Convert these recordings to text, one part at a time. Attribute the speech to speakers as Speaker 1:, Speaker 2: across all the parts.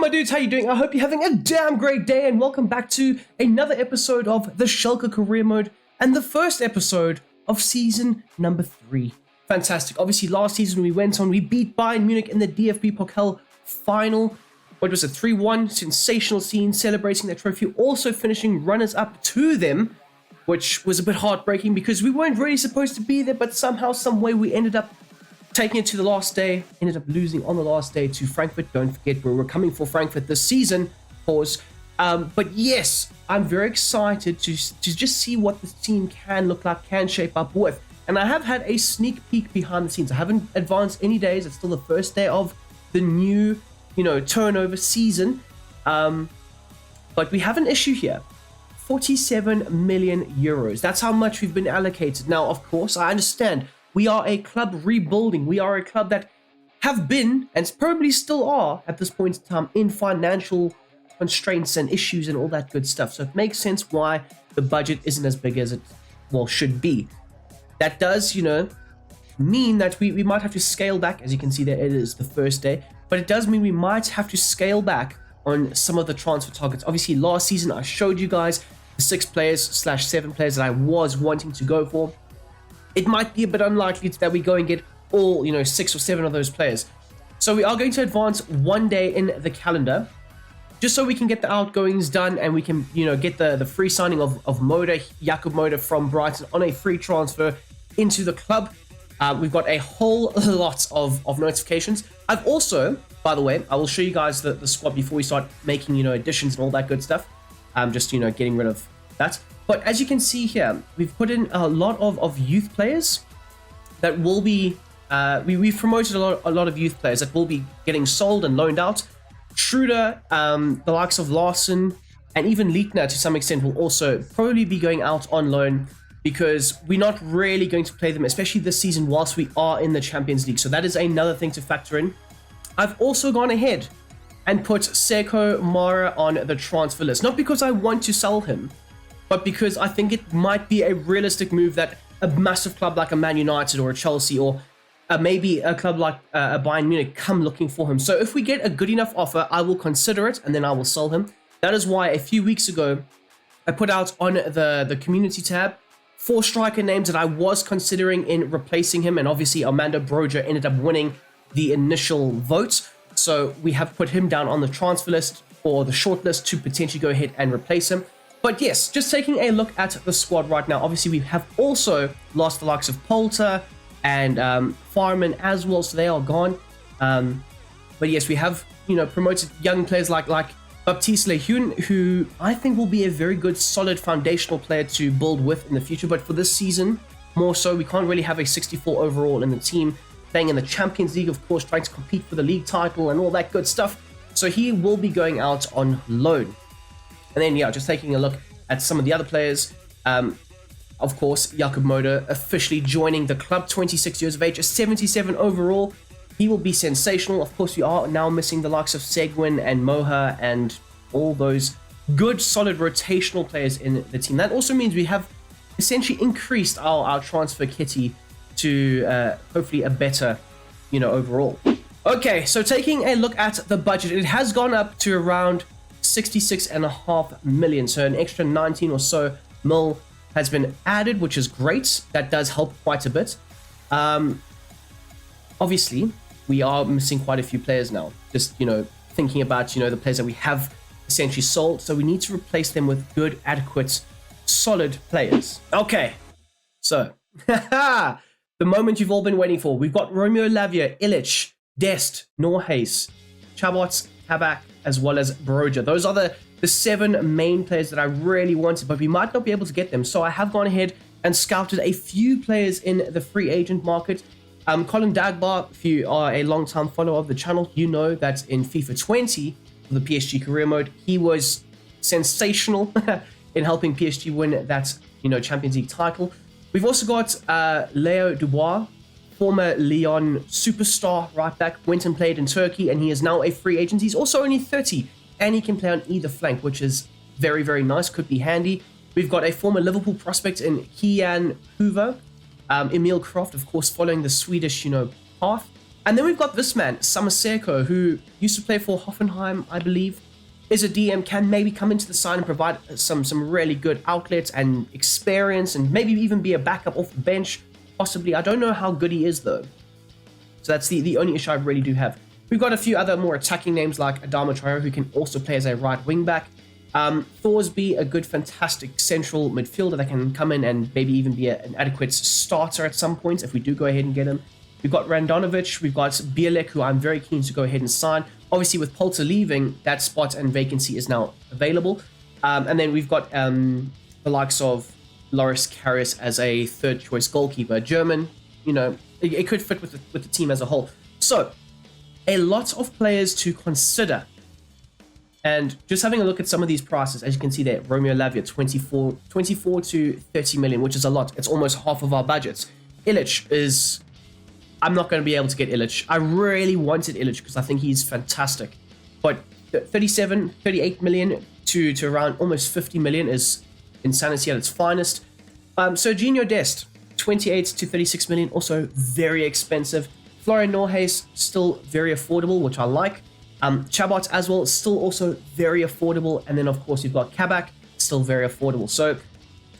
Speaker 1: my dudes, how you doing? I hope you're having a damn great day, and welcome back to another episode of the Schalke Career Mode and the first episode of season number 3. Fantastic. Obviously, last season we beat Bayern Munich in the DFB Pokal final. What was it? 3-1. Sensational scene, celebrating that trophy. Also finishing runners-up to them, which was a bit heartbreaking because we weren't really supposed to be there, but somehow, some way, we ended up taking it to the last day, ended up losing on the last day to Frankfurt. Don't forget, we're coming for Frankfurt this season, pause. But yes, I'm very excited to just see what this team can look like, can shape up with. And I have had a sneak peek behind the scenes. I haven't advanced any days. It's still the first day of the new, turnover season. But we have an issue here. 47 million euros. That's how much we've been allocated. Now, of course, I understand. We are a club rebuilding. We are a club that have been, and probably still are, at this point in time, in financial constraints and issues and all that good stuff. So it makes sense why the budget isn't as big as it, should be. That does, mean that we might have to scale back. As you can see there, it is the first day. But it does mean we might have to scale back on some of the transfer targets. Obviously, last season, I showed you guys the 6 players/7 players that I was wanting to go for. It might be a bit unlikely that we go and get all, 6 or 7 of those players. So we are going to advance one day in the calendar, just so we can get the outgoings done and we can, get the free signing of Moda, Jakob Moda from Brighton on a free transfer into the club. We've got a whole lot of notifications. I've also, by the way, I will show you guys the squad before we start making, additions and all that good stuff. Just, getting rid of that. But as you can see here, we've put in a lot of youth players that will be, we've promoted a lot of youth players that will be getting sold and loaned out. Schroeder, the likes of Larson, and even Leitner to some extent will also probably be going out on loan because we're not really going to play them, especially this season, whilst we are in the Champions League. So that is another thing to factor in. I've also gone ahead and put Seko Mara on the transfer list, not because I want to sell him, but because I think it might be a realistic move that a massive club like a Man United or a Chelsea or maybe a club like a Bayern Munich come looking for him. So if we get a good enough offer, I will consider it and then I will sell him. That is why a few weeks ago, I put out on the community tab 4 striker names that I was considering in replacing him. And obviously, Armando Broja ended up winning the initial vote. So we have put him down on the transfer list or the short list to potentially go ahead and replace him. But yes, just taking a look at the squad right now. Obviously, we have also lost the likes of Polter and Fireman as well, so they are gone. But yes, we have promoted young players like Baptiste Lehun, who I think will be a very good, solid foundational player to build with in the future. But for this season, more so, we can't really have a 64 overall in the team, playing in the Champions League, of course, trying to compete for the league title and all that good stuff. So he will be going out on loan. And then, just taking a look at some of the other players. Of course, Jakob Moda officially joining the club, 26 years of age, a 77 overall. He will be sensational. Of course, we are now missing the likes of Seguin and Moha and all those good, solid rotational players in the team. That also means we have essentially increased our transfer kitty to hopefully a better, overall. Okay, so taking a look at the budget, it has gone up to around 66.5 million, so an extra 19 or so mil has been added, which is great. That does help quite a bit. Obviously, we are missing quite a few players now. Just thinking about the players that we have essentially sold, so we need to replace them with good, adequate, solid players. Okay, so the moment you've all been waiting for. We've got Romeo Lavia, Illich, Dest, Norhace, Chabot, Kabak, as well as Broja. Those are the 7 main players that I really wanted, but we might not be able to get them. So I have gone ahead and scouted a few players in the free agent market. Colin Dagbar, if you are a long-time follower of the channel, you know that in FIFA 20, the PSG Career Mode, he was sensational in helping PSG win that, Champions League title. We've also got Leo Dubois, former Lyon superstar right back, went and played in Turkey, and he is now a free agent. He's also only 30, and he can play on either flank, which is very, very nice, could be handy. We've got a former Liverpool prospect in Kian Hoover, Emil Croft, of course, following the Swedish, path. And then we've got this man, Samaseko, who used to play for Hoffenheim, I believe, is a DM, can maybe come into the side and provide some really good outlets and experience, and maybe even be a backup off the bench, possibly. I don't know how good he is, though. So that's the only issue I really do have. We've got a few other more attacking names like Adama Traore, who can also play as a right wing back. Thorsby, a good, fantastic central midfielder that can come in and maybe even be an adequate starter at some point if we do go ahead and get him. We've got Randonovic, we've got Bielek, who I'm very keen to go ahead and sign. Obviously, with Polter leaving, that spot and vacancy is now available. And then we've got the likes of Loris Karius as a third choice goalkeeper. German, you know, it could fit with the team as a whole. So, a lot of players to consider. And just having a look at some of these prices, as you can see there, Romeo Lavia, 24 to 30 million, which is a lot. It's almost half of our budgets. Illich is... I'm not going to be able to get Illich. I really wanted Illich because I think he's fantastic. But 38 million to around almost 50 million is insanity at its finest. Serginho Dest, 28 to 36 million, also very expensive. Florian Norhees, still very affordable, which I like. Chabot as well, still also very affordable. And then, of course, you've got Kabak, still very affordable. So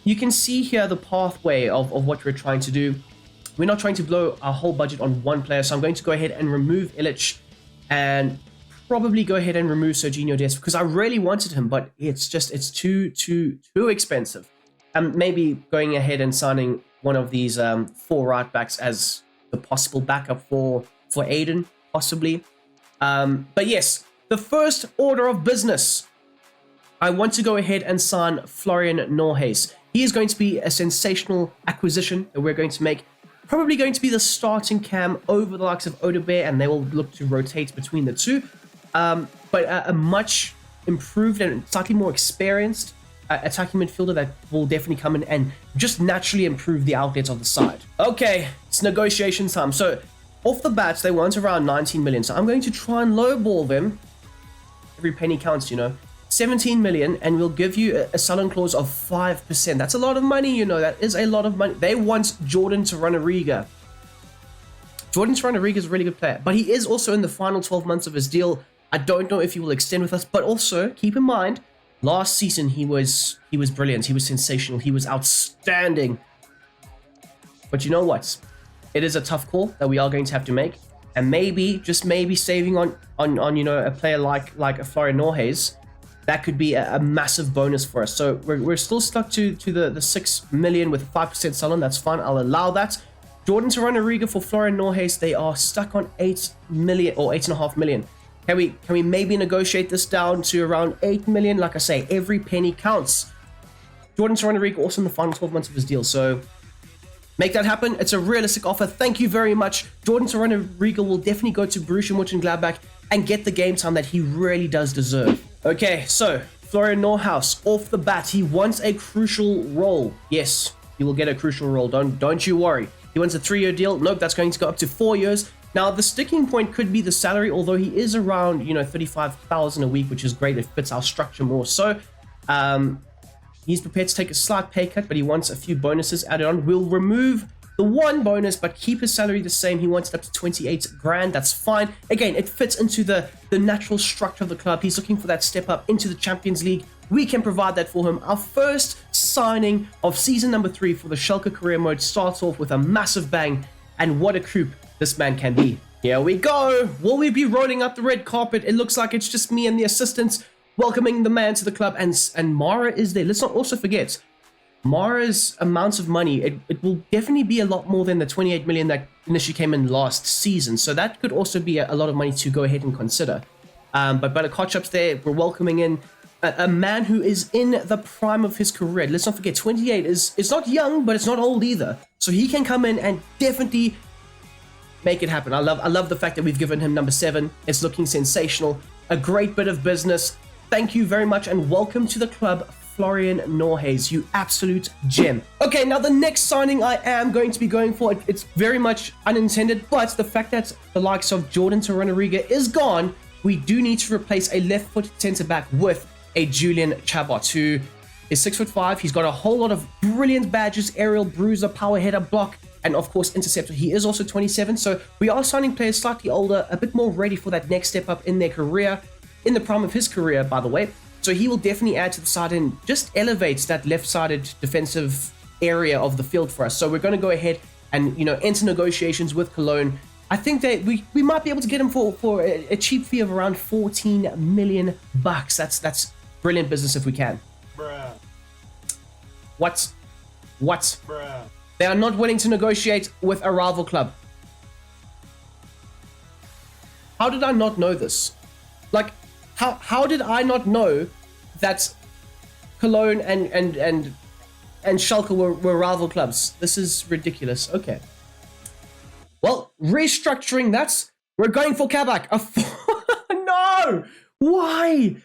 Speaker 1: you can see here the pathway of what we're trying to do. We're not trying to blow our whole budget on one player. So I'm going to go ahead and remove Illich and probably go ahead and remove Serginho Dest because I really wanted him, but it's too expensive. Maybe going ahead and signing one of these 4 right backs as the possible backup for Aiden, possibly. But yes, the first order of business. I want to go ahead and sign Florian Norhees. He is going to be a sensational acquisition that we're going to make. Probably going to be the starting cam over the likes of Odebear, and they will look to rotate between the two. But a much improved and slightly more experienced attacking midfielder that will definitely come in and just naturally improve the outlets of the side. Okay, it's negotiation time. So off the bat, they want around 19 million. So I'm going to try and lowball them. Every penny counts, you know. 17 million, and we'll give you a sell-on clause of 5%. That's a lot of money, you know. That is a lot of money. They want Jordan Torunariga. Jordan Torunariga is a really good player, but he is also in the final 12 months of his deal. I don't know if he will extend with us, but also keep in mind, last season he was brilliant. He was sensational. He was outstanding. But you know what? It is a tough call that we are going to have to make, and maybe, just maybe, saving on you know, a player like a Florian Norhees. That could be a massive bonus for us. So we're still stuck to the 6 million with 5% sell-on. That's fine. I'll allow that. Jordan Torunariga for Florian Norhees, they are stuck on 8 million or 8.5 million. Can we maybe negotiate this down to around 8 million? Like I say, every penny counts. Jordan Torunariga also in the final 12 months of his deal. So make that happen. It's a realistic offer. Thank you very much. Jordan Torunariga will definitely go to Borussia Mönchengladbach and get the game time that he really does deserve. Okay, so Florian Norhees, off the bat, he wants a crucial role. Yes, he will get a crucial role. Don't you worry. He wants a 3-year deal. Nope, that's going to go up to 4 years. Now, the sticking point could be the salary, although he is around, you know, 35,000 a week, which is great. It fits our structure more. So, he's prepared to take a slight pay cut, but he wants a few bonuses added on. We'll remove the one bonus, but keep his salary the same. He wants it up to 28 grand. That's fine. Again, it fits into the natural structure of the club. He's looking for that step up into the Champions League. We can provide that for him. Our first signing of season number 3 for the Schalke Career Mode starts off with a massive bang, and what a coup this man can be. Here we go. Will we be rolling up the red carpet? It looks like it's just me and the assistants welcoming the man to the club, and Mara is there. Let's not also forget, Mara's amounts of money, it will definitely be a lot more than the 28 million that initially came in last season. So that could also be a lot of money to go ahead and consider. But Kochup's there. We're welcoming in a man who is in the prime of his career. Let's not forget, 28 is not young, but it's not old either. So he can come in and definitely make it happen. I love the fact that we've given him number 7. It's looking sensational. A great bit of business. Thank you very much, and welcome to the club, Florian Norhees, you absolute gem. Okay, now the next signing I am going to be going for, it's very much unintended, but the fact that the likes of Jordan Torunariga is gone, we do need to replace a left-footed centre-back with a Julian Chabot, who is 6'5". He's got a whole lot of brilliant badges: aerial, bruiser, power header, block, and of course interceptor. He is also 27, so we are signing players slightly older, a bit more ready for that next step up in their career, in the prime of his career, by the way. So he will definitely add to the side and just elevates that left-sided defensive area of the field for us. So we're going to go ahead and, enter negotiations with Cologne. I think that we might be able to get him for a cheap fee of around 14 million bucks. That's brilliant business if we can.
Speaker 2: Bruh.
Speaker 1: What?
Speaker 2: Bruh.
Speaker 1: They are not willing to negotiate with a rival club. How did I not know this? Like, how did I not know that Cologne and Schalke were rival clubs? This is ridiculous. Okay. Well, restructuring that, we're going for Kabak. No! Why?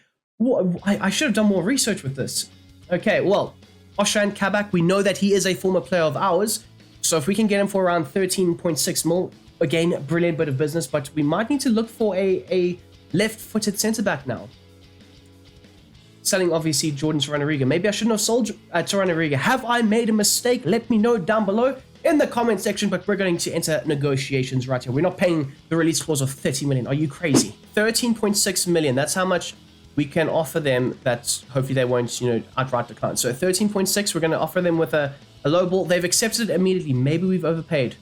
Speaker 1: I should have done more research with this. Okay, well, Ozan Kabak, we know that he is a former player of ours. So if we can get him for around 13.6 mil, again, brilliant bit of business, but we might need to look for a left-footed centre-back now. Selling, obviously, Jordan Torunariga. Maybe I shouldn't have sold Torunariga. Have I made a mistake? Let me know down below in the comment section, but we're going to enter negotiations right here. We're not paying the release clause of 30 million. Are you crazy? 13.6 million. That's how much we can offer them that hopefully they won't, outright decline. So 13.6, we're going to offer them with a low ball. They've accepted it immediately. Maybe we've overpaid.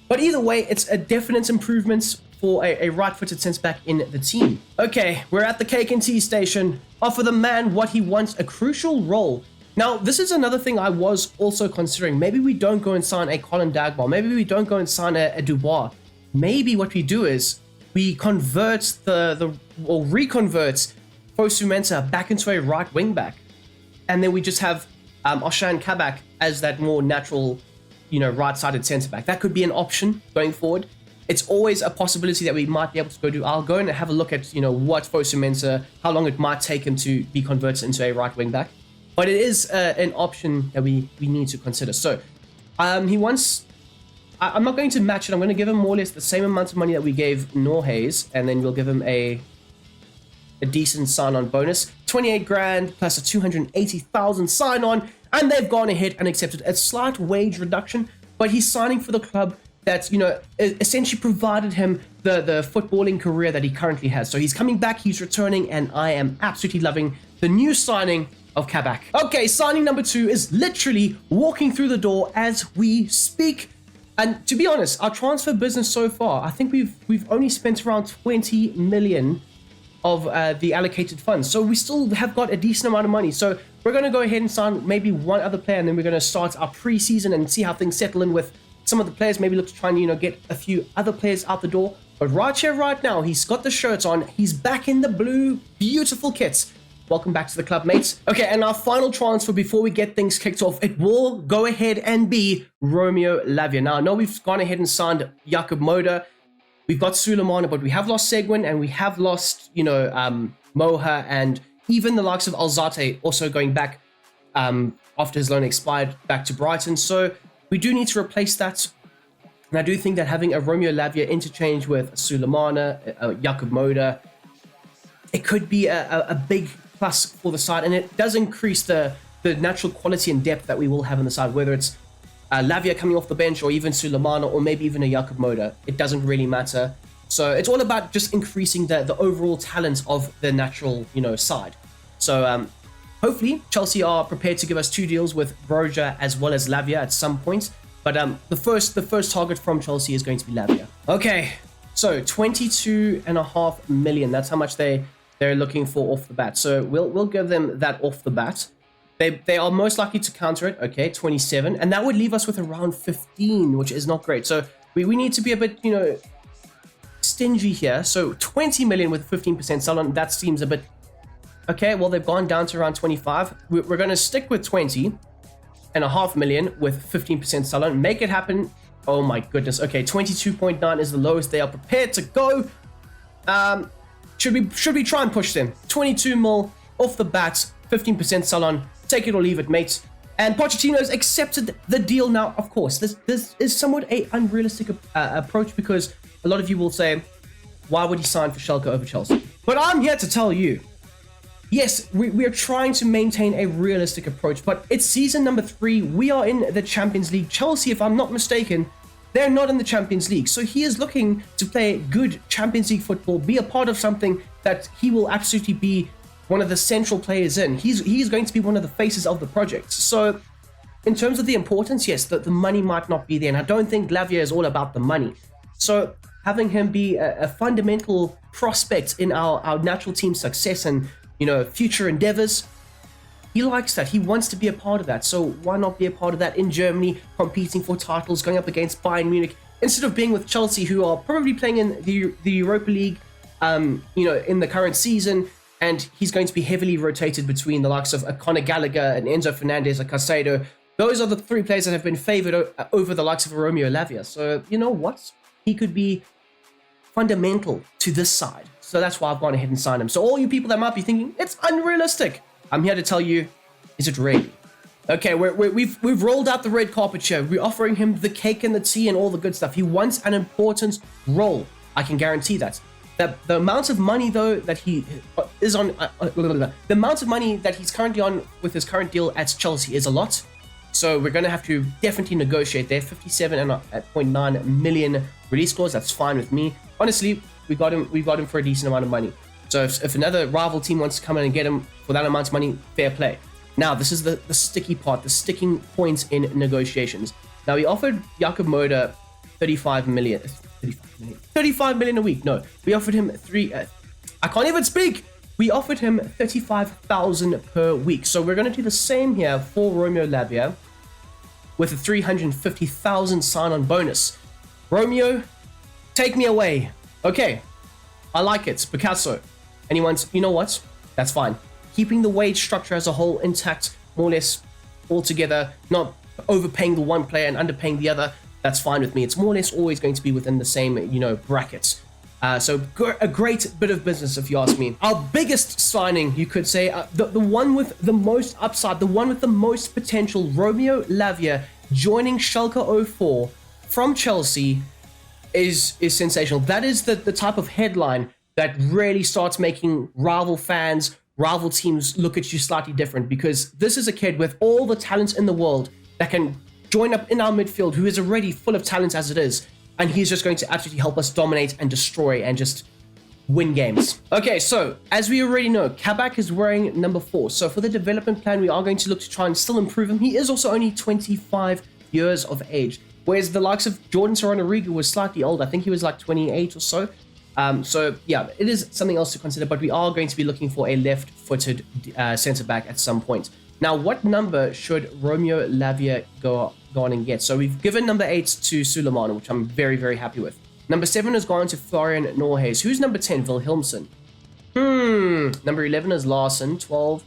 Speaker 1: But either way, it's a definite improvement for a right-footed centre-back in the team. Okay, we're at the cake and tea station. Offer the man what he wants, a crucial role. Now, this is another thing I was also considering. Maybe we don't go and sign a Colin Dagmar. Maybe we don't go and sign a Dubois. Maybe what we do is we convert reconvert Fosu Mensah back into a right wing-back. And then we just have Ozan Kabak as that more natural, right-sided centre-back. That could be an option going forward. It's always a possibility that we might be able to go do. I'll go and have a look at, what Fosu Mensah, how long it might take him to be converted into a right wing-back. But it is an option that we need to consider. So he wants... I'm not going to match it. I'm going to give him more or less the same amount of money that we gave Norhays, and then we'll give him a decent sign-on bonus. 28 grand plus a 280,000 sign-on, and they've gone ahead and accepted a slight wage reduction, but he's signing for the club that, essentially provided him the footballing career that he currently has. So he's coming back, he's returning, and I am absolutely loving the new signing of Kabak. Okay, signing number 2 is literally walking through the door as we speak. And to be honest, our transfer business so far, I think we've only spent around 20 million of the allocated funds. So we still have got a decent amount of money. So we're going to go ahead and sign maybe one other player, and then we're going to start our preseason and see how things settle in with some of the players. Maybe look to try and, get a few other players out the door. But right here, right now, he's got the shirt on. He's back in the blue, beautiful kits. Welcome back to the club, mates. Okay, and our final transfer before we get things kicked off, it will go ahead and be Romeo Lavia. Now, I know we've gone ahead and signed Jakub Moda. We've got Suleiman, but we have lost Seguin, and we have lost, Moha, and even the likes of Alzate also going back after his loan expired back to Brighton. So we do need to replace that. And I do think that having a Romeo Lavia interchange with Suleimana, Jakub Moda, it could be a big plus for the side, and it does increase the natural quality and depth that we will have on the side, whether it's Lavia coming off the bench or even Suleimana or maybe even a Jakub Moda. It doesn't really matter. So it's all about just increasing the overall talent of the natural, side. So hopefully Chelsea are prepared to give us 2 deals with Broja as well as Lavia at some point. But the first target from Chelsea is going to be Lavia. Okay, so 22.5 million. That's how much they're looking for off the bat. So we'll give them that off the bat. They are most likely to counter it. Okay, 27, and that would leave us with around 15, which is not great. So we need to be a bit, stingy here. So 20 million with 15% sell-on. That seems a bit okay. Well, they've gone down to around 25. We're going to stick with 20.5 million with 15% sell-on. Make it happen. Oh my goodness. Okay, 22.9 is the lowest they are prepared to go. Should we try and push them? 22 mil off the bat, 15% sell-on. Take it or leave it, mates. And Pochettino's accepted the deal now. Of course, this is somewhat a unrealistic approach, because a lot of you will say, why would he sign for Schalke over Chelsea? But I'm here to tell you, yes, we are trying to maintain a realistic approach, but it's season number 3. We are in the Champions League. Chelsea, if I'm not mistaken, they're not in the Champions League. So he is looking to play good Champions League football, be a part of something that he will absolutely be one of the central players in. He's going to be one of the faces of the project. So in terms of the importance, yes, the money might not be there. And I don't think Lavia is all about the money. So having him be a fundamental prospect in our natural team success and, you know, future endeavors, he likes that. He wants to be a part of that. So why not be a part of that in Germany, competing for titles, going up against Bayern Munich, instead of being with Chelsea, who are probably playing in the Europa League, you know, in the current season. And he's going to be heavily rotated between the likes of Conor Gallagher and Enzo Fernandez and Caicedo. Those are the 3 players that have been favored over the likes of Romeo Lavia. So, you know what? He could be fundamental to this side. So that's why I've gone ahead and signed him. So all you people that might be thinking, it's unrealistic, I'm here to tell you, is it really? Okay, we've rolled out the red carpet here. We're offering him the cake and the tea and all the good stuff. He wants an important role. I can guarantee that. The amount of money, though, that he is on, the amount of money that he's currently on with his current deal at Chelsea is a lot. So we're going to have to definitely negotiate there. 57.9 million release clause. That's fine with me. Honestly, we got him for a decent amount of money. So if another rival team wants to come in and get him for that amount of money, fair play. Now, this is the sticky part, the sticking point in negotiations. Now, we offered Jakob Moda 35 million a week. No, we offered him I can't even speak. We offered him 35,000 per week. So we're going to do the same here for Romeo Lavia with a 350,000 sign-on bonus. Romeo, take me away. Okay, I like it. Picasso. Anyone's, you know what? That's fine. Keeping the wage structure as a whole intact, more or less all together, not overpaying the one player and underpaying the other. That's fine with me. It's more or less always going to be within the same, you know, brackets. So a great bit of business, if you ask me. Our biggest signing, you could say, the one with the most upside, the one with the most potential, Romeo Lavia joining Schalke 04 from Chelsea is sensational. That is the type of headline that really starts making rival fans, rival teams look at you slightly different, because this is a kid with all the talents in the world that can join up in our midfield, who is already full of talent as it is. And he's just going to absolutely help us dominate and destroy and just win games. Okay, so as we already know, Kabak is wearing number 4. So for the development plan, we are going to look to try and still improve him. He is also only 25 years of age, whereas the likes of Jordan Serrano-Riga was slightly older. I think he was like 28 or so. So yeah, it is something else to consider, but we are going to be looking for a left-footed centre-back at some point. Now, what number should Romeo Lavia go on and get? So we've given number 8 to Suleiman, which I'm very, very happy with. Number 7 has gone to Florian Norhays. Who's number 10? Wilhelmsen. Number 11 is Larson. 12.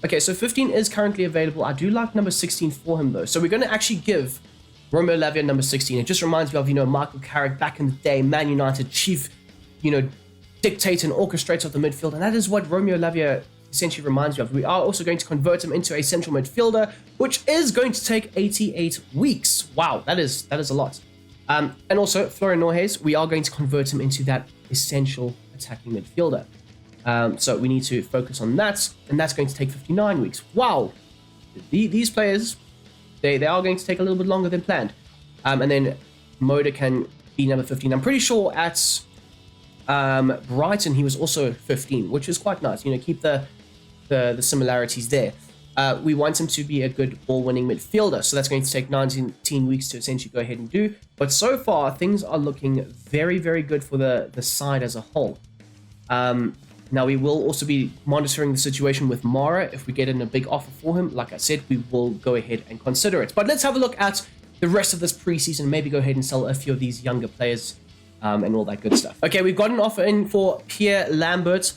Speaker 1: Okay, so 15 is currently available. I do like number 16 for him, though. So we're going to actually give Romeo Lavia number 16. It just reminds me of, you know, Michael Carrick back in the day, Man United chief, you know, dictator and orchestrator of the midfield. And that is what Romeo Lavia essentially reminds me of. We are also going to convert him into a central midfielder, which is going to take 88 weeks. Wow, that is a lot. And also, Florian Norhays, we are going to convert him into that essential attacking midfielder. So we need to focus on that, and that's going to take 59 weeks. Wow, these players, they are going to take a little bit longer than planned. And then Moda can be number 15. I'm pretty sure at Brighton he was also 15, which is quite nice. You know, keep the similarities there. We want him to be a good ball-winning midfielder, so that's going to take 19 weeks to essentially go ahead and do. But so far, things are looking very, very good for the side as a whole. Now, we will also be monitoring the situation with Mara. If we get in a big offer for him, like I said, we will go ahead and consider it. But let's have a look at the rest of this preseason, maybe go ahead and sell a few of these younger players and all that good stuff. Okay, we've got an offer in for Pierre Lambert.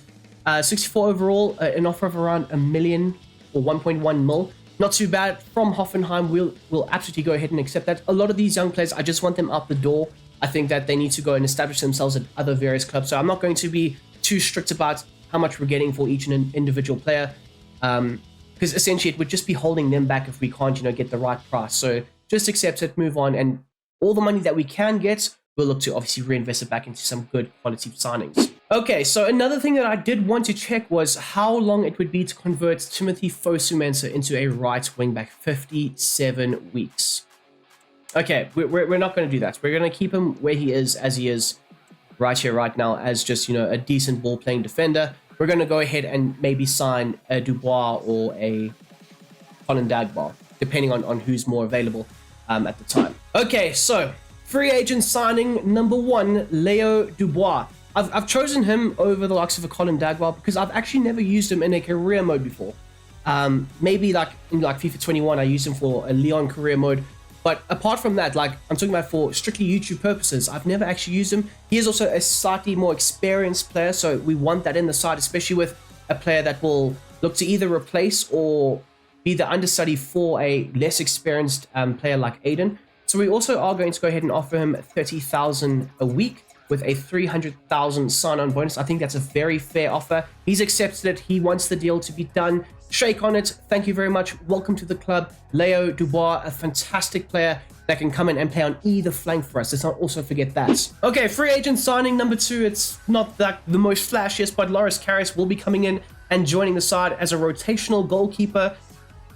Speaker 1: 64 overall, an offer of around $1 million or 1.1 mil. Not too bad from Hoffenheim. We'll absolutely go ahead and accept that. A lot of these young players, I just want them out the door. I think that they need to go and establish themselves at other various clubs. So I'm not going to be too strict about how much we're getting for each individual player, because essentially it would just be holding them back if we can't, you know, get the right price. So just accept it, move on, and all the money that we can get, we'll look to obviously reinvest it back into some good quality signings. Okay, so another thing that I did want to check was how long it would be to convert Timothy Fosu-Mensah into a right wing back. 57 weeks. Okay, we're not going to do that. We're going to keep him where he is, as he is right here, right now, as just, a decent ball-playing defender. We're going to go ahead and maybe sign a Dubois or a Colin Dagbar, depending on who's more available at the time. Okay, so free agent signing number 1, Leo Dubois. I've chosen him over the likes of a Colin Dagbar because I've actually never used him in a career mode before. Maybe like in FIFA 21, I used him for a Leon career mode. But apart from that, I'm talking about for strictly YouTube purposes, I've never actually used him. He is also a slightly more experienced player, so we want that in the side, especially with a player that will look to either replace or be the understudy for a less experienced player like Aiden. So we also are going to go ahead and offer him 30,000 a week with a 300,000 sign-on bonus. I think that's a very fair offer. He's accepted it. He wants the deal to be done. Shake on it. Thank you very much. Welcome to the club. Leo Dubois, a fantastic player that can come in and play on either flank for us. Let's not also forget that. Okay, free agent signing number 2. It's not that the most flashiest, but Loris Karius will be coming in and joining the side as a rotational goalkeeper.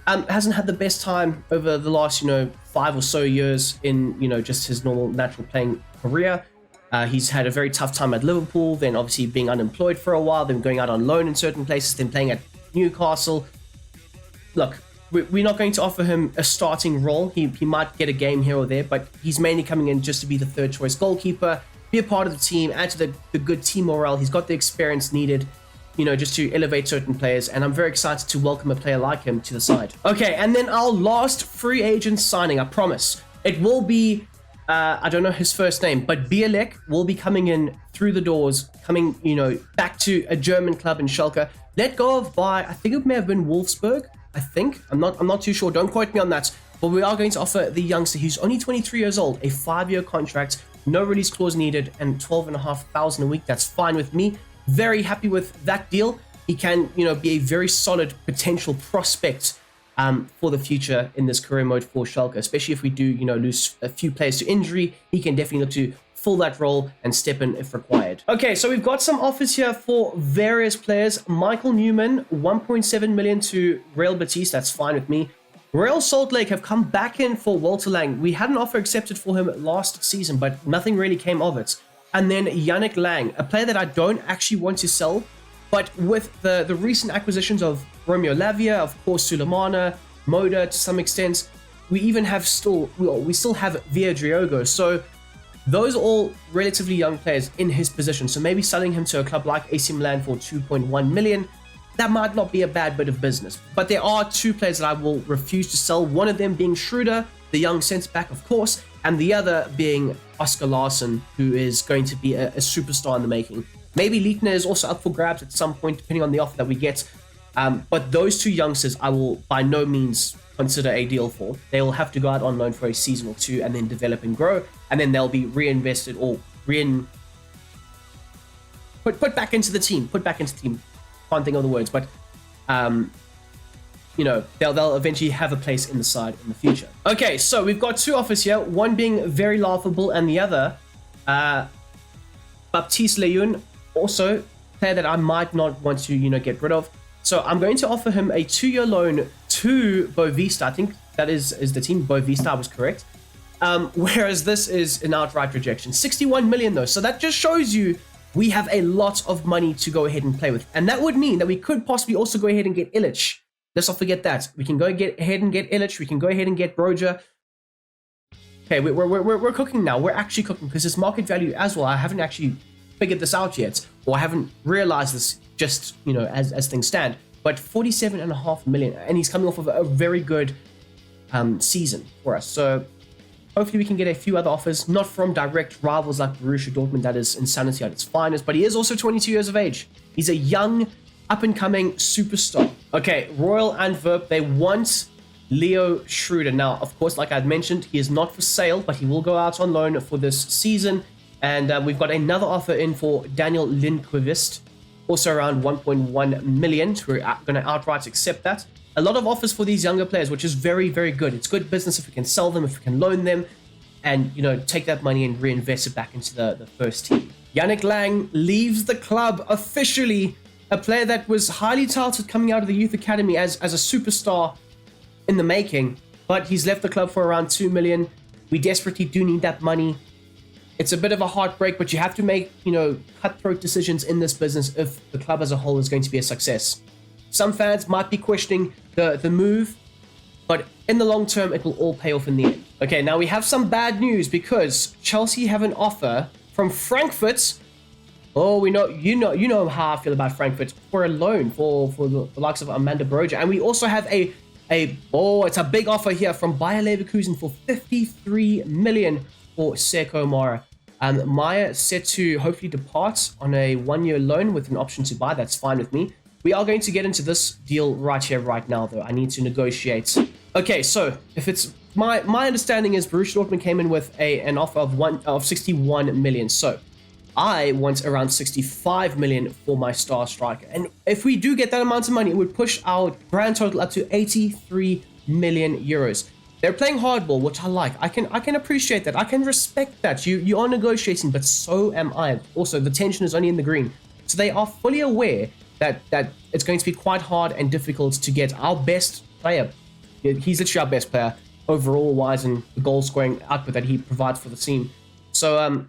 Speaker 1: Hasn't had the best time over the last, 5 or so years in, just his normal natural playing career. He's had a very tough time at Liverpool, then obviously being unemployed for a while, then going out on loan in certain places, then playing at Newcastle. Look, we're not going to offer him a starting role. He might get a game here or there, but he's mainly coming in just to be the third choice goalkeeper, be a part of the team, add to the good team morale. He's got the experience needed, just to elevate certain players, and I'm very excited to welcome a player like him to the side. Okay, and then our last free agent signing, I promise. It will be, I don't know his first name, but Bielek will be coming in through the doors, coming, back to a German club in Schalke. Let go of by, I think it may have been Wolfsburg, I think. I'm not too sure, don't quote me on that. But we are going to offer the youngster, who's only 23 years old, a 5-year contract, no release clause needed, and 12,500 a week. That's fine with me. Very happy with that deal. He can, be a very solid potential prospect for the future in this career mode for Schalke, especially if we do, lose a few players to injury. He can definitely look to fill that role and step in if required. Okay, so we've got some offers here for various players. Michael Newman, 1.7 million to Real Betis. That's fine with me. Real Salt Lake have come back in for Walter Lang. We had an offer accepted for him last season, but nothing really came of it. And then Yannick Lang, a player that I don't actually want to sell, but with the recent acquisitions of Romeo Lavia, of course Sulemana, Moda to some extent, we still have Via Driogo. So those are all relatively young players in his position. So maybe selling him to a club like AC Milan for 2.1 million, that might not be a bad bit of business. But there are 2 players that I will refuse to sell. One of them being Schroeder, the young centre-back, of course, and the other being Oscar Larson, who is going to be a superstar in the making. Maybe Leitner is also up for grabs at some point, depending on the offer that we get. But those 2 youngsters, I will by no means consider a deal for. They will have to go out on loan for a season or 2 and then develop and grow, and then they'll be reinvested or put back into the team. Can't think of the words, but they'll eventually have a place in the side in the future. Okay, so we've got 2 offers here, one being very laughable and the other Baptiste Lejeune, also a player that I might not want to get rid of. So I'm going to offer him a 2-year loan to Boavista. I think that is the team. Boavista, I was correct. Whereas this is an outright rejection. 61 million though, so that just shows you we have a lot of money to go ahead and play with, and that would mean that we could possibly also go ahead and get Illich. Let's not forget that. We can go ahead and get Illich. We can go ahead and get Broja. Okay, we're cooking now. We're actually cooking because it's market value as well. I haven't actually figured this out yet, or I haven't realized this just, as things stand. But 47.5 million, and he's coming off of a very good season for us. So hopefully we can get a few other offers, not from direct rivals like Borussia Dortmund. That is insanity at its finest, but he is also 22 years of age. He's a young, up-and-coming superstar. Okay, Royal Antwerp, they want Leo Schroeder. Now, of course, like I'd mentioned, he is not for sale, but he will go out on loan for this season. And we've got another offer in for Daniel Lindqvist, also around 1.1 million. We're going to outright accept that. A lot of offers for these younger players, which is very, very good. It's good business if we can sell them, if we can loan them, and take that money and reinvest it back into the first team. Yannick Lang leaves the club officially. A player that was highly touted coming out of the youth academy as a superstar in the making, but he's left the club for around 2 million. We desperately do need that money. It's a bit of a heartbreak, but you have to make, cutthroat decisions in this business if the club as a whole is going to be a success. Some fans might be questioning the move, but in the long term, it will all pay off in the end. Okay, now we have some bad news because Chelsea have an offer from Frankfurt. Oh, you know how I feel about Frankfurt, for a loan for the likes of Amanda Broja. And we also have it's a big offer here from Bayer Leverkusen for 53 million for Sergio Mara. Maya set to hopefully depart on a 1-year loan with an option to buy. That's fine with me. We are going to get into this deal right here, right now, though. I need to negotiate. Okay, so if it's my understanding is Borussia Dortmund came in with an offer of 61 million. So I want around 65 million for my star striker. And if we do get that amount of money, it would push our grand total up to 83 million euros. They're playing hardball, which I like. I can appreciate that. I can respect that. You are negotiating, but so am I. Also, the tension is only in the green. So they are fully aware that it's going to be quite hard and difficult to get our best player. He's literally our best player overall wise, and the goal scoring output that he provides for the team. So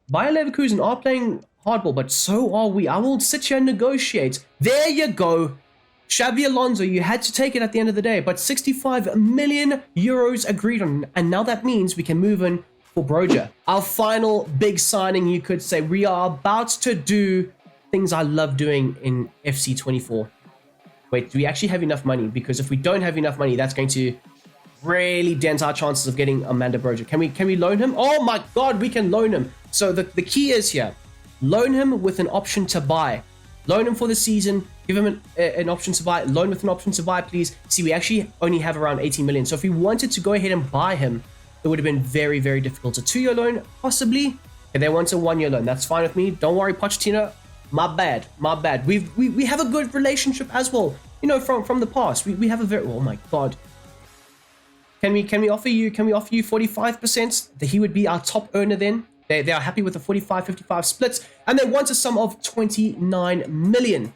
Speaker 1: Bayer Leverkusen are playing hardball, but so are we. I will sit here and negotiate. There you go. Xabi Alonso, you had to take it at the end of the day, but 65 million euros agreed on, and now that means we can move in for Broja. Our final big signing, you could say. We are about to do things I love doing in FC 24. Wait, do we actually have enough money? Because if we don't have enough money, that's going to really dent our chances of getting Amanda Broja. Can we loan him? Oh my god, we can loan him. So the key is here, loan him with an option to buy. Loan him for the season, give him an option to buy, loan with an option to buy, please. See, we actually only have around 18 million. So if we wanted to go ahead and buy him, it would have been very, very difficult. A 2-year loan, possibly. If they want a 1-year loan, that's fine with me. Don't worry, Pochettino. My bad. We have a good relationship as well. From the past. We have a very, oh my god. Can we offer you 45%? That he would be our top earner then. They are happy with the 45-55 splits, and they want a sum of 29 million.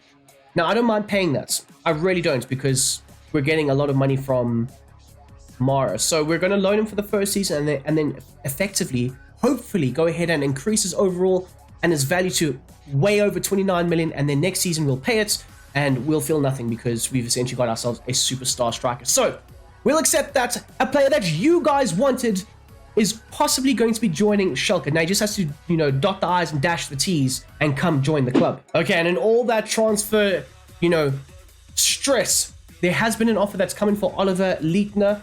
Speaker 1: Now, I don't mind paying that. I really don't, because we're getting a lot of money from Mara. So we're going to loan him for the first season, and then effectively, hopefully, go ahead and increase his overall and his value to way over 29 million, and then next season we'll pay it, and we'll feel nothing because we've essentially got ourselves a superstar striker. So we'll accept that a player that you guys wanted is possibly going to be joining Schalke. Now he just has to, dot the I's and dash the T's and come join the club. Okay, and in all that transfer, stress, there has been an offer that's coming for Oliver Leitner.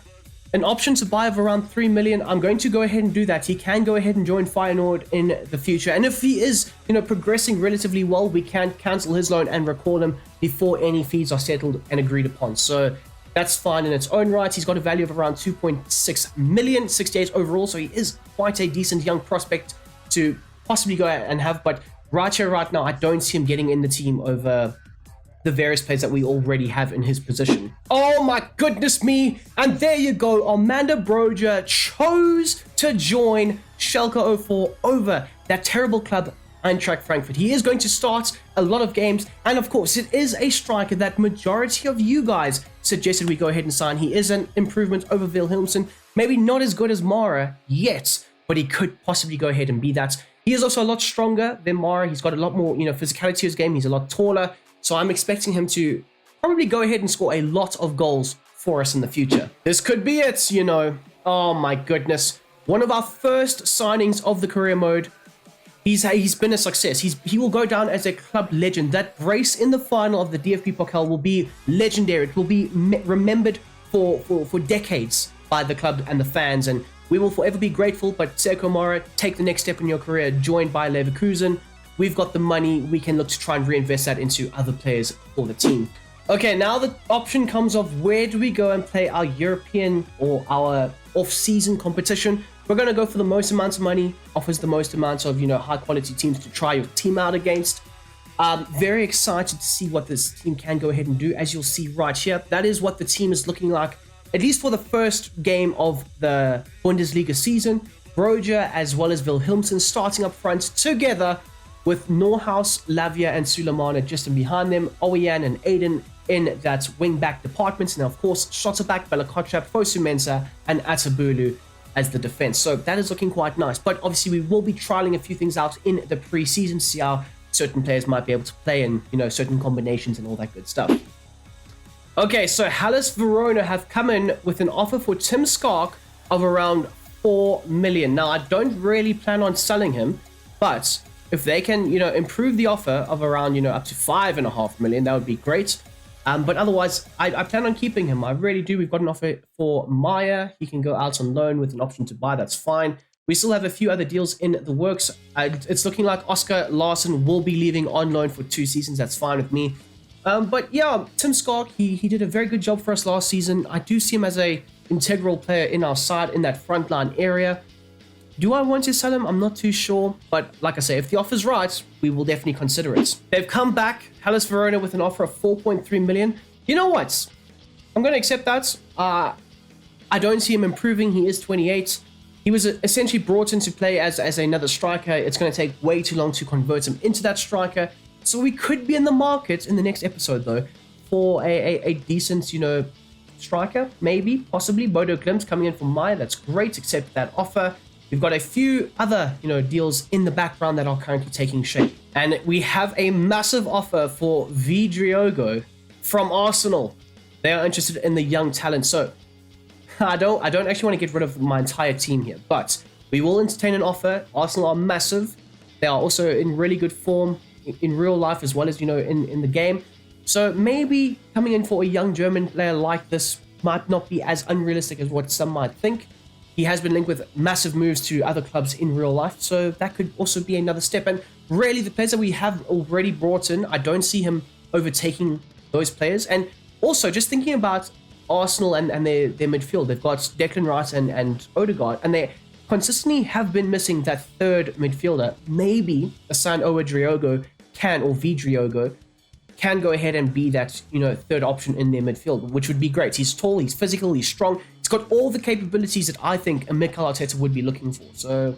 Speaker 1: An option to buy of around 3 million. I'm going to go ahead and do that. He can go ahead and join Feyenoord in the future. And if he is, progressing relatively well, we can cancel his loan and recall him before any fees are settled and agreed upon. So that's fine in its own right. He's got a value of around 2.6 million, 68 overall. So he is quite a decent young prospect to possibly go out and have. But right here, right now, I don't see him getting in the team over the various players that we already have in his position. Oh my goodness me. And there you go. Amanda Broja chose to join Schalke 04 over that terrible club, Eintracht Frankfurt. He is going to start a lot of games. And of course, it is a striker that majority of you guys suggested we go ahead and sign. He is an improvement over Wilhelmsen. Maybe not as good as Mara yet, but he could possibly go ahead and be that. He is also a lot stronger than Mara. He's got a lot more, physicality to his game. He's a lot taller. So I'm expecting him to probably go ahead and score a lot of goals for us in the future. This could be it, Oh my goodness. One of our first signings of the career mode. He's been a success. He will go down as a club legend. That brace in the final of the DFB Pokal will be legendary. It will be remembered for decades by the club and the fans. And we will forever be grateful. But Sergio Mara, take the next step in your career. Joined by Leverkusen. We've got the money. We can look to try and reinvest that into other players for the team. Okay, now the option comes of where do we go and play our European or our off-season competition. We're going to go for the most amount of money, offers the most amount of, high-quality teams to try your team out against. Very excited to see what this team can go ahead and do. As you'll see right here, that is what the team is looking like, at least for the first game of the Bundesliga season. Broja as well as Wilhelmsen starting up front together with Norhaus, Lavia and Sulemana just in behind them, Oweyan and Aiden in that wing-back department, and of course Shotterback, Belakotchap, Fosu-Mensah and Atabulu as the defense. So that is looking quite nice, but obviously we will be trialing a few things out in the preseason to see how certain players might be able to play and, you know, certain combinations and all that good stuff. Okay, so Hellas Verona have come in with an offer for Tim Skark of around 4 million. Now, I don't really plan on selling him, but if they can, you know, improve the offer of around, you know, up to 5.5 million, that would be great. But otherwise, I plan on keeping him. I really do. We've got an offer for Maya. He can go out on loan with an option to buy. That's fine. We still have a few other deals in the works. It's looking like Oscar Larson will be leaving on loan for 2 seasons. That's fine with me. But yeah, Tim Skark, he did a very good job for us last season. I do see him as a integral player in our side in that frontline area. Do I want to sell him? I'm not too sure. But like I say, if the offer's right, we will definitely consider it. They've come back, Hellas Verona, with an offer of 4.3 million. You know what? I'm going to accept that. I don't see him improving. He is 28. He was essentially brought into play as another striker. It's going to take way too long to convert him into that striker. So we could be in the market in the next episode, though, for a decent, you know, striker, maybe, possibly. Bodo Glimt coming in from Maya. That's great, accept that offer. We've got a few other, you know, deals in the background that are currently taking shape. And we have a massive offer for Vidriogo from Arsenal. They are interested in the young talent. So I don't actually want to get rid of my entire team here, but we will entertain an offer. Arsenal are massive. They are also in really good form in real life as well as, you know, in the game. So maybe coming in for a young German player like this might not be as unrealistic as what some might think. He has been linked with massive moves to other clubs in real life, so that could also be another step. And really, the players that we have already brought in, I don't see him overtaking those players. And also, just thinking about Arsenal and their midfield, they've got Declan Rice and Odegaard, and they consistently have been missing that third midfielder. Maybe Asan Owadriogo or Vidriogo can go ahead and be that, you know, third option in their midfield, which would be great. He's tall, he's physical, he's strong. He's got all the capabilities that I think a Mikel Arteta would be looking for. So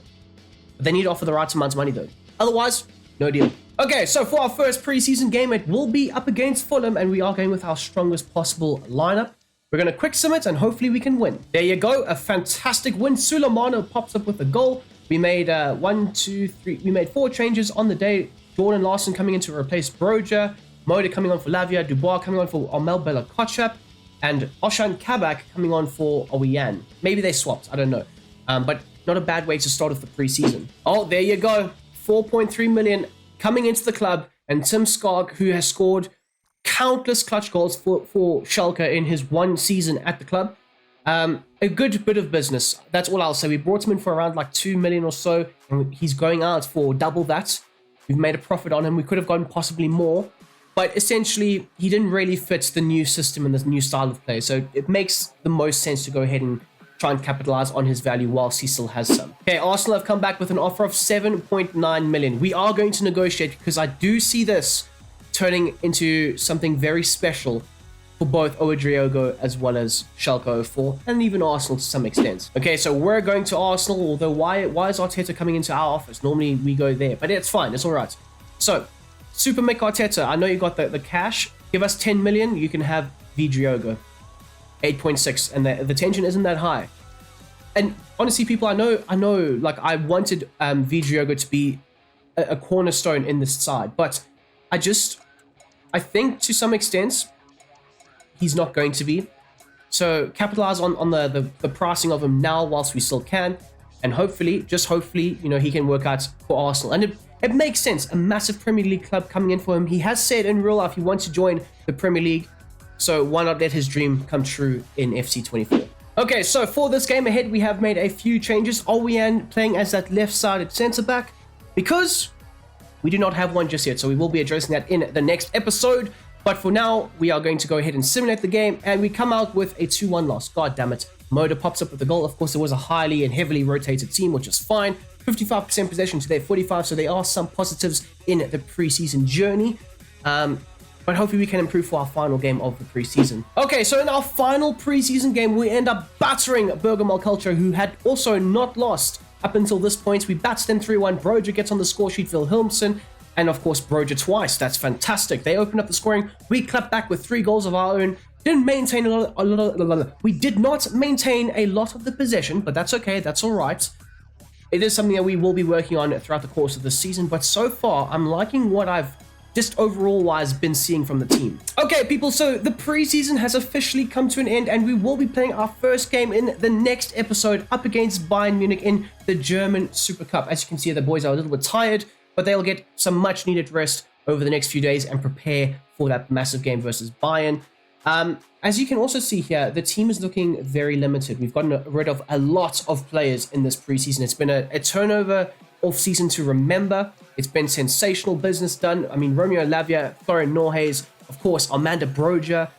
Speaker 1: they need to offer the right amount of money, though. Otherwise, no deal. Okay, so for our first preseason game, it will be up against Fulham, and we are going with our strongest possible lineup. We're going to quick sim it, and hopefully we can win. There you go, a fantastic win. Sulemana pops up with a goal. We made we made 4 changes on the day. Jordan Larson coming in to replace Broja. Moda coming on for Lavia, Dubois coming on for Armel Belakotchap, and Oshan Kabak coming on for Oweyan. Maybe they swapped, I don't know. But not a bad way to start off the preseason. Oh, there you go. 4.3 million coming into the club, and Tim Skark, who has scored countless clutch goals for Schalke in his 1 season at the club. A good bit of business. That's all I'll say. We brought him in for around like 2 million or so, and he's going out for double that. We've made a profit on him. We could have gotten possibly more. But essentially, he didn't really fit the new system and this new style of play. So it makes the most sense to go ahead and try and capitalize on his value whilst he still has some. Okay, Arsenal have come back with an offer of 7.9 million. We are going to negotiate because I do see this turning into something very special for both Owadriogo as well as Schalke 04 and even Arsenal to some extent. Okay, so we're going to Arsenal, although why is Arteta coming into our office? Normally we go there, but it's fine. It's all right. So Super Mick Arteta, I know you got the cash. Give us 10 million, you can have Vidriogo. 8.6, and the tension isn't that high. And honestly, people, I know, like I wanted Vidriogo to be a cornerstone in this side, but I think to some extent, he's not going to be. So capitalize on the pricing of him now whilst we still can, and hopefully, just hopefully, you know, he can work out for Arsenal. And it makes sense. A massive Premier League club coming in for him. He has said in real life he wants to join the Premier League. So why not let his dream come true in FC 24? Okay, so for this game ahead, we have made a few changes. Oweyan playing as that left-sided centre-back because we do not have one just yet. So we will be addressing that in the next episode. But for now, we are going to go ahead and simulate the game. And we come out with a 2-1 loss. God damn it. Moda pops up with the goal. Of course, it was a highly and heavily rotated team, which is fine. 55% possession to their 45, so there are some positives in the preseason journey. But hopefully we can improve for our final game of the preseason. Okay, so in our final preseason game, we end up battering Bergamo Culture, who had also not lost Up until this point, we batted in 3-1. Broja gets on the score sheet, Wilhelmsen, and of course Broja twice. That's fantastic. They opened up the scoring. We clapped back with 3 goals of our own. Didn't maintain we did not maintain a lot of the possession, but that's okay. That's all right. It is something that we will be working on throughout the course of the season, but so far, I'm liking what I've just overall-wise been seeing from the team. Okay, people, so the preseason has officially come to an end, and we will be playing our first game in the next episode up against Bayern Munich in the German Super Cup. As you can see, the boys are a little bit tired, but they'll get some much-needed rest over the next few days and prepare for that massive game versus Bayern. As you can also see here, the team is looking very limited. We've gotten rid of a lot of players in this preseason. It's been a turnover off-season to remember. It's been sensational business done. I mean, Romeo Lavia, Florian Norhays, of course, Armanda Broja.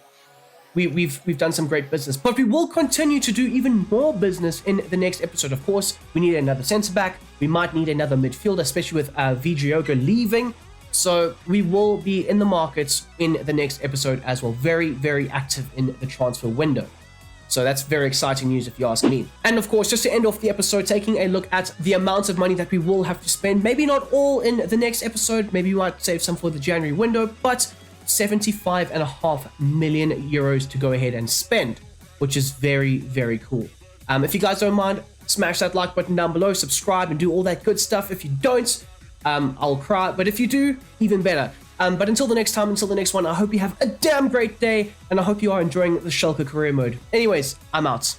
Speaker 1: We've done some great business, but we will continue to do even more business in the next episode. Of course, we need another centre-back. We might need another midfielder, especially with Vigioga leaving. So we will be in the markets in the next episode as well. Very, very active in the transfer window. So that's very exciting news if you ask me. And of course, just to end off the episode, taking a look at the amount of money that we will have to spend. Maybe not all in the next episode. Maybe we might save some for the January window, but 75.5 million euros to go ahead and spend, which is very, very cool. If you guys don't mind, smash that like button down below, subscribe, and do all that good stuff. If you don't, I'll cry, but if you do, even better. But until the next time, until the next one, I hope you have a damn great day, and I hope you are enjoying the Schalke Career Mode. Anyways, I'm out.